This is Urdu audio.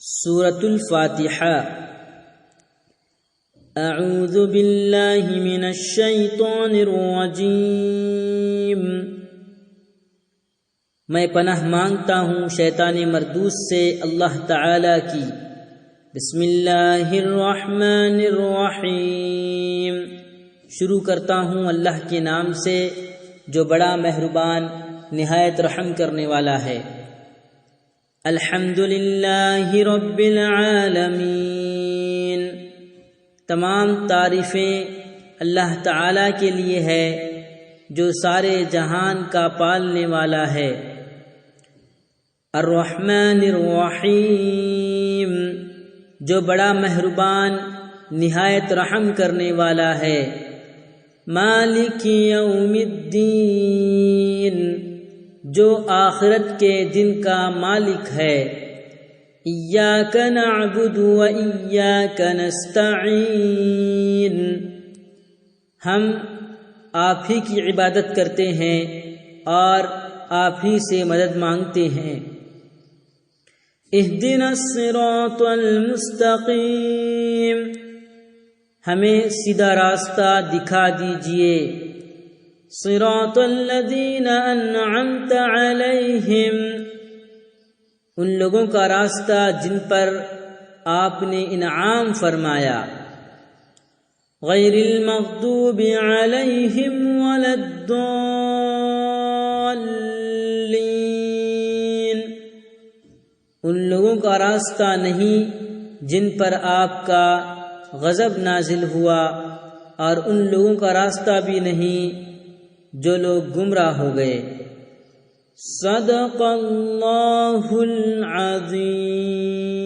سورة الفاتحة۔ اعوذ باللہ من الشیطان الرجیم، میں پناہ مانگتا ہوں شیطان مردود سے اللہ تعالی کی۔ بسم اللہ الرحمن الرحیم، شروع کرتا ہوں اللہ کے نام سے جو بڑا مہربان نہایت رحم کرنے والا ہے۔ الحمد للہ رب العالمین، تمام تعریفیں اللہ تعالی کے لیے ہے جو سارے جہان کا پالنے والا ہے۔ الرحمن الرحیم، جو بڑا مہربان نہایت رحم کرنے والا ہے۔ مالک یوم الدین، جو آخرت کے دن کا مالک ہے۔ ایاک نعبد و ایاک نستعین، ہم آپ ہی کی عبادت کرتے ہیں اور آپ ہی سے مدد مانگتے ہیں۔ اہدنا الصراط المستقیم، ہمیں سیدھا راستہ دکھا دیجئے۔ صراط الذین انعمت علیہم، ان لوگوں کا راستہ جن پر آپ نے انعام فرمایا۔ غیر المغضوب علیہم ولا الضالین، ان لوگوں کا راستہ نہیں جن پر آپ کا غضب نازل ہوا، اور ان لوگوں کا راستہ بھی نہیں جو لوگ گمراہ ہو گئے۔ صدق اللہ العظیم۔